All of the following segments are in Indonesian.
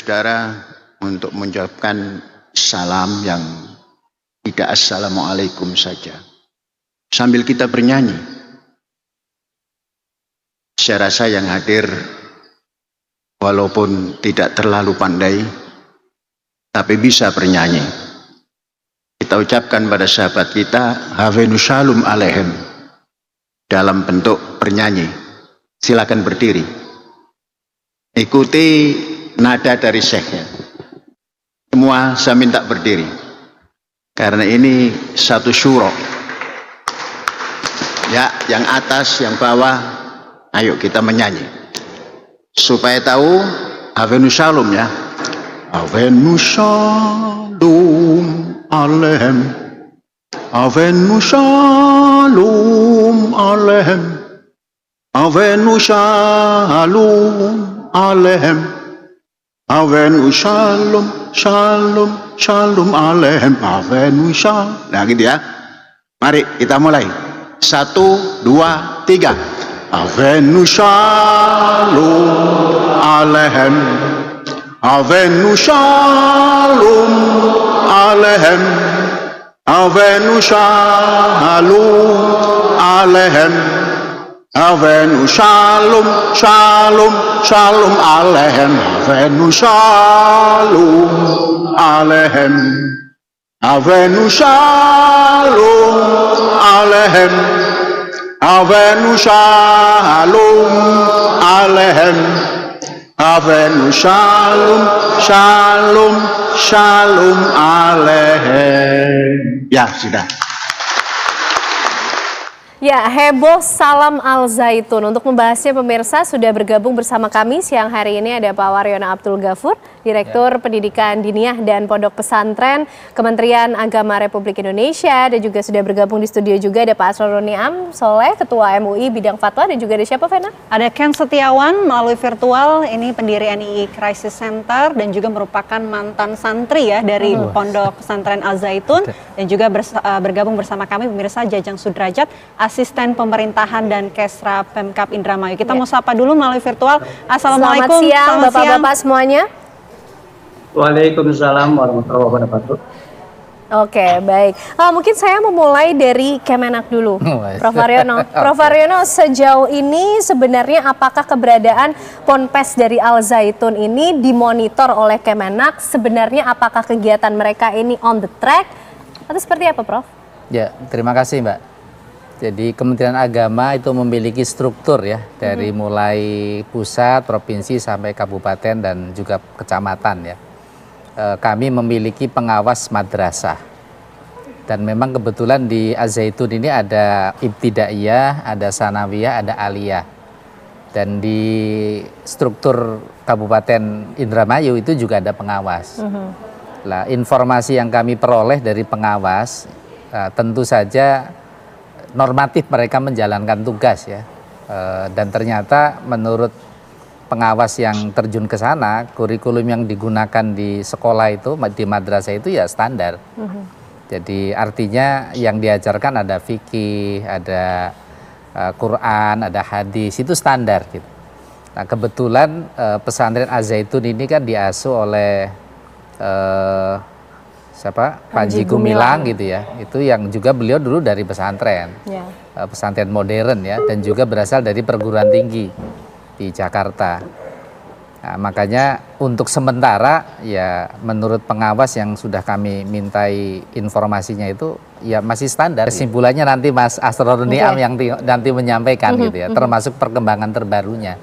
saudara untuk mengucapkan salam yang tidak assalamualaikum saja. Sambil kita bernyanyi. Saya rasa yang hadir walaupun tidak terlalu pandai, tapi bisa bernyanyi. Kita ucapkan pada sahabat kita, Havenu Shalom Alehem, dalam bentuk bernyanyi. Silakan berdiri. Ikuti nada dari syekhnya. Semua saya minta berdiri. Karena ini satu syuro. Ya, yang atas, yang bawah, ayo kita menyanyi. Supaya tahu, Havenu Shalom ya. Havenu Shalom Alehem. Havenu Shalom Alehem. Havenu Shalom Alehem. Havenu Shalom Shalom Shalom Alehem. Havenu Shalom. Nah gitu ya. Mari kita mulai. 1, 2, 3. Havenu Shalom Alehem. Havenu Shalom Alehem. Havenu Shalom Alehem. Havenu Shalom Shalom Shalom Alehem. Havenu Shalom Alehem. Havenu Shalom Alehem. Havenu Shalom Alehem. Havenu Shalom Shalom Shalom Alehem. Ya sudah. Ya, heboh salam Al Zaitun. Untuk membahasnya pemirsa sudah bergabung bersama kami siang hari ini ada Pak Waryono Abdul Ghafur, Direktur Pendidikan Diniyah dan Pondok Pesantren Kementerian Agama Republik Indonesia, dan juga sudah bergabung di studio juga ada Pak Asrorun Niam Soleh, Ketua MUI Bidang Fatwa, dan juga ada siapa Vena? Ada Ken Setiawan melalui virtual, ini pendiri NII Crisis Center dan juga merupakan mantan santri ya dari Pondok Pesantren Al Zaitun, dan juga bergabung bersama kami pemirsa Jajang Sudrajat, Asisten Pemerintahan dan Kesra Pemkab Indramayu. Kita mau sapa dulu melalui virtual. Assalamualaikum. Selamat siang Bapak-Bapak semuanya. Waalaikumsalam warahmatullahi wabarakatuh. Oke, baik. Mungkin saya memulai dari Kemenak dulu, Prof. Waryono. Prof. Waryono, sejauh ini sebenarnya apakah keberadaan Ponpes dari Al Zaitun ini dimonitor oleh Kemenak? Sebenarnya apakah kegiatan mereka ini on the track? Atau seperti apa, Prof? Ya, terima kasih Mbak. Jadi Kementerian Agama itu memiliki struktur ya, dari mulai pusat, provinsi sampai kabupaten dan juga kecamatan ya. Kami memiliki pengawas madrasah. Dan memang kebetulan di Al Zaitun ini ada ibtidaiyah, ada sanawiyah, ada aliyah. Dan di struktur Kabupaten Indramayu itu juga ada pengawas. Nah, informasi yang kami peroleh dari pengawas, tentu saja normatif mereka menjalankan tugas ya, dan ternyata menurut pengawas yang terjun ke sana, kurikulum yang digunakan di sekolah itu, di madrasah itu ya standar. Jadi artinya yang diajarkan ada fikih, ada Quran, ada hadis, itu standar gitu. Nah kebetulan pesantren Al Zaitun ini kan diasuh oleh Panji Gumilang gitu ya, itu yang juga beliau dulu dari pesantren, pesantren modern ya, dan juga berasal dari perguruan tinggi di Jakarta. Nah, makanya untuk sementara ya menurut pengawas yang sudah kami mintai informasinya itu ya masih standar. Kesimpulannya nanti Mas Asrorun Niam yang nanti menyampaikan gitu ya, termasuk perkembangan terbarunya.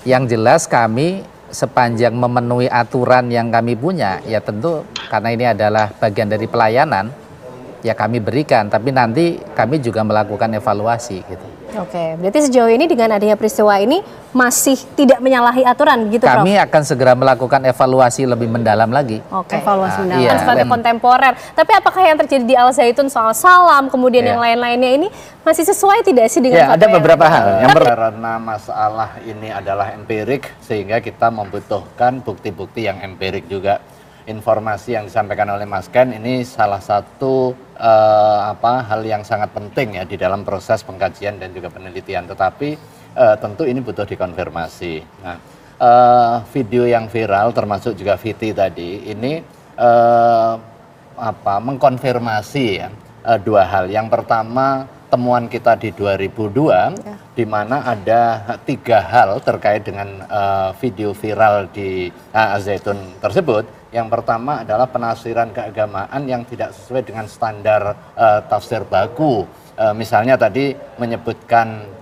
Yang jelas kami sepanjang memenuhi aturan yang kami punya, ya tentu karena ini adalah bagian dari pelayanan, ya kami berikan, tapi nanti kami juga melakukan evaluasi gitu. Oke, berarti sejauh ini dengan adanya peristiwa ini masih tidak menyalahi aturan gitu, Prof? Kami akan segera melakukan evaluasi lebih mendalam lagi. Oke, evaluasi mendalam. Iya, sebagai kontemporer. Tapi apakah yang terjadi di Al Zaitun soal salam, kemudian yang lain-lainnya ini masih sesuai tidak sih dengan ada beberapa hal. Yang karena masalah ini adalah empirik, sehingga kita membutuhkan bukti-bukti yang empirik juga. Informasi yang disampaikan oleh Mas Ken ini salah satu hal yang sangat penting ya di dalam proses pengkajian dan juga penelitian, tetapi tentu ini butuh dikonfirmasi. Nah, video yang viral termasuk juga Viti tadi ini mengkonfirmasi ya dua hal. Yang pertama, temuan kita di 2002 di mana ada 3 hal terkait dengan video viral di Al-Zaitun tersebut. Yang pertama adalah penafsiran keagamaan yang tidak sesuai dengan standar tafsir baku. Misalnya tadi menyebutkan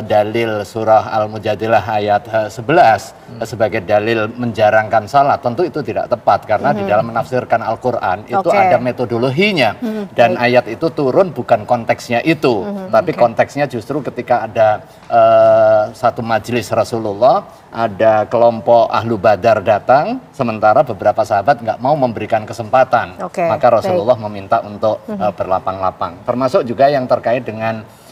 dalil surah Al-Mujadilah ayat 11 sebagai dalil menjarangkan salat, tentu itu tidak tepat karena di dalam menafsirkan Al-Quran itu ada metodologinya dan ayat itu turun bukan konteksnya itu, tapi konteksnya justru ketika ada satu majelis Rasulullah, ada kelompok Ahlu Badar datang, sementara beberapa sahabat nggak mau memberikan kesempatan, maka Rasulullah meminta untuk berlapang-lapang, termasuk juga yang terkait dengan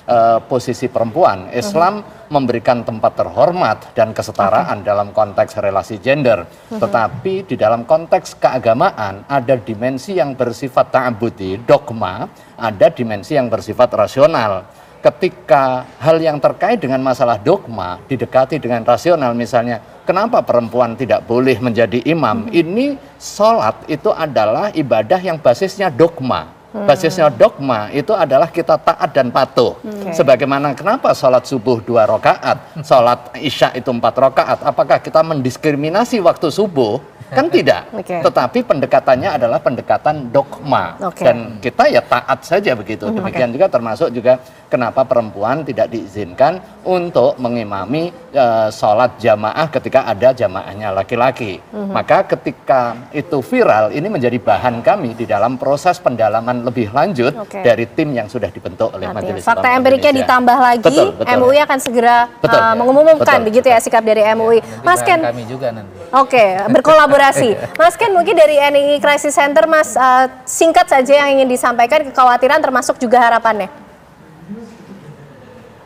posisi perempuan. Islam memberikan tempat terhormat dan kesetaraan dalam konteks relasi gender. Tetapi di dalam konteks keagamaan ada dimensi yang bersifat ta'abudi, dogma, ada dimensi yang bersifat rasional. Ketika hal yang terkait dengan masalah dogma didekati dengan rasional, misalnya kenapa perempuan tidak boleh menjadi imam? Ini sholat itu adalah ibadah yang basisnya dogma. Basisnya dogma itu adalah kita taat dan patuh. Sebagaimana kenapa sholat subuh 2 rakaat, sholat isya itu 4 rakaat. Apakah kita mendiskriminasi waktu subuh? Kan tidak. Tetapi pendekatannya adalah pendekatan dogma. Dan kita ya taat saja begitu. Demikian juga termasuk juga kenapa perempuan tidak diizinkan untuk mengimami sholat jamaah ketika ada jamaahnya laki-laki. Maka ketika itu viral, ini menjadi bahan kami di dalam proses pendalaman lebih lanjut dari tim yang sudah dibentuk oleh Majelis Ulama Fakta empiriknya Indonesia. ditambah lagi, MUI akan segera mengumumkan begitu ya sikap dari MUI. Mas Ken, kami juga nanti. berkolaborasi. Mas Ken, mungkin dari NII Crisis Center, Mas, singkat saja yang ingin disampaikan, kekhawatiran termasuk juga harapannya.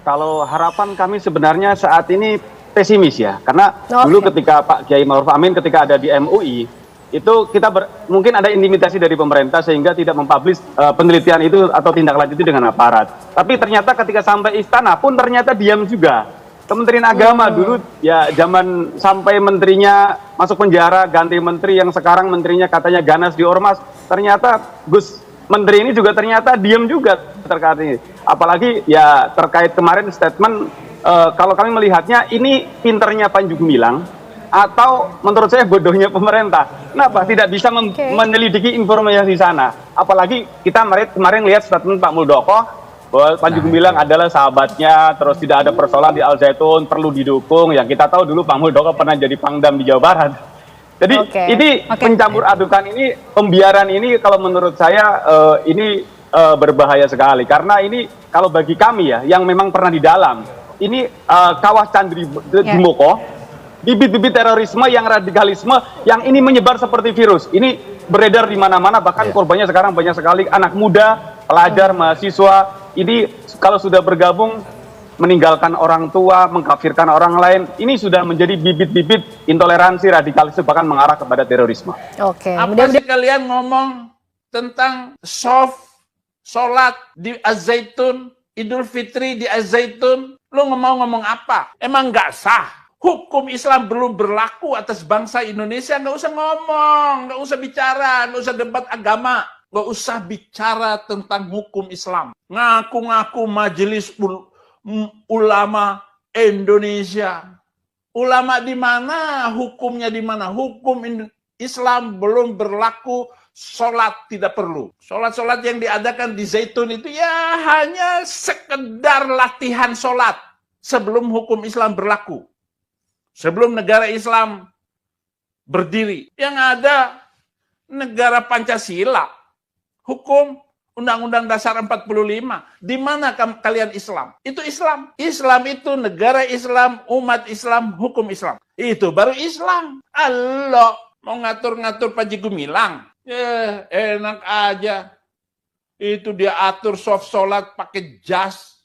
Kalau harapan kami sebenarnya saat ini pesimis ya, karena dulu ketika Pak Kiai Ma'ruf Amin ketika ada di MUI, itu kita mungkin ada intimidasi dari pemerintah sehingga tidak mempublish penelitian itu atau tindak lanjut itu dengan aparat. Tapi ternyata ketika sampai istana pun ternyata diam juga. Kementerian Agama dulu ya zaman sampai menterinya masuk penjara, ganti menteri yang sekarang menterinya katanya ganas di ormas, ternyata Gus Menteri ini juga ternyata diam juga terkait ini. Apalagi ya terkait kemarin statement kalau kami melihatnya ini pinternya Panji Gumilang atau menurut saya bodohnya pemerintah. Kenapa tidak bisa menyelidiki informasi di sana? Apalagi kita kemarin lihat statement Pak Muldoko bahwa Panji Gumilang adalah sahabatnya, terus tidak ada persoalan di Al-Zaitun, perlu didukung. Yang kita tahu dulu Pak Muldoko pernah jadi Pangdam di Jawa Barat. Jadi ini pencampur adukan ini, pembiaran ini kalau menurut saya ini berbahaya sekali. Karena ini kalau bagi kami ya, yang memang pernah di dalam, ini kawah Candri di Moko, bibit-bibit terorisme yang radikalisme yang ini menyebar seperti virus. Ini beredar di mana-mana, bahkan korbannya sekarang banyak sekali anak muda, pelajar, mahasiswa. Ini kalau sudah bergabung meninggalkan orang tua, mengkafirkan orang lain, ini sudah menjadi bibit-bibit intoleransi, radikalisme, bahkan mengarah kepada terorisme. Apa sih kalian ngomong tentang sholat di Az-Zaitun, Idul Fitri di Az-Zaitun? Lu ngomong apa? Emang nggak sah? Hukum Islam belum berlaku atas bangsa Indonesia, nggak usah ngomong, nggak usah bicara, nggak usah debat agama, nggak usah bicara tentang hukum Islam. Ngaku-ngaku Majelis Ulama Indonesia. Ulama di mana? Hukumnya di mana? Hukum Islam belum berlaku, sholat tidak perlu. Sholat-sholat yang diadakan di Zaitun itu ya hanya sekedar latihan sholat sebelum hukum Islam berlaku. Sebelum negara Islam berdiri. Yang ada negara Pancasila. Hukum Undang-Undang Dasar 45. Di mana kalian Islam? Itu Islam. Islam itu negara Islam, umat Islam, hukum Islam. Itu baru Islam. Allah mau ngatur-ngatur Panji Gumilang. Enak aja. Itu dia atur soft sholat pakai jas.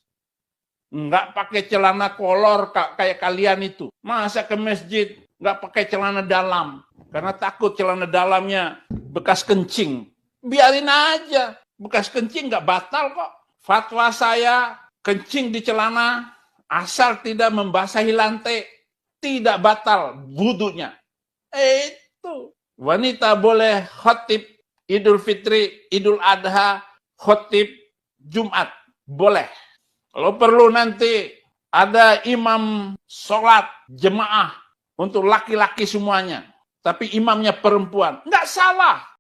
Nggak pakai celana kolor kayak kalian itu. Masa ke masjid nggak pakai celana dalam? Karena takut celana dalamnya bekas kencing. Biarin aja. Bekas kencing nggak batal kok. Fatwa saya, kencing di celana asal tidak membasahi lantai. tidak batal wudunya. Itu wanita boleh khotib Idul Fitri, Idul Adha, khotib Jumat, boleh. Kalau perlu nanti ada imam sholat jemaah untuk laki-laki semuanya, tapi imamnya perempuan, nggak salah.